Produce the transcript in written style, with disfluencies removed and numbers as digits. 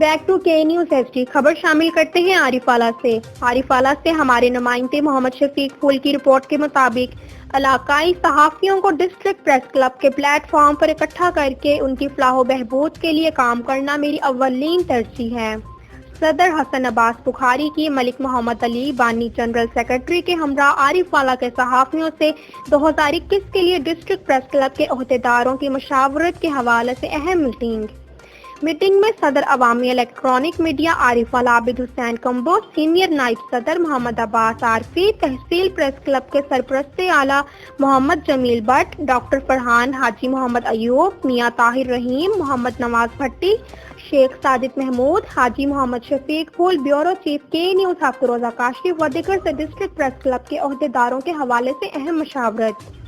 Back to کے news S D خبر شامل کرتے ہیں عارف والا سے۔ عارف والا سے ہمارے نمائندے محمد شفیق پھول کی رپورٹ کے مطابق علاقائی صحافیوں کو ڈسٹرکٹ پریس کلب کے پلیٹ فارم پر اکٹھا کر کے ان کی فلاح و بہبود کے لیے کام کرنا میری اولین ترجیح ہے۔ صدر حسن عباس بخاری کی ملک محمد علی بانی جنرل سیکرٹری کے ہمراہ عارف والا کے صحافیوں سے 2021 کے لیے ڈسٹرکٹ پریس کلب کے عہدیداروں کی مشاورت کے حوالے سے اہم میٹنگ میں صدر عوامی الیکٹرانک میڈیا عارف والا عابد حسین کمبو، سینئر نائب صدر محمد عباس عارفی، تحصیل پریس کلب کے سرپرست اعلیٰ محمد جمیل بٹ، ڈاکٹر فرحان، حاجی محمد ایوب، میاں طاہر رحیم، محمد نواز بھٹی، شیخ ساجد محمود، حاجی محمد شفیق پھول، بیورو چیف کے نیوز ہفتہ روزہ کاشف و دیگر سے ڈسٹرکٹ پریس کلب کے عہدیداروں کے حوالے سے اہم مشاورت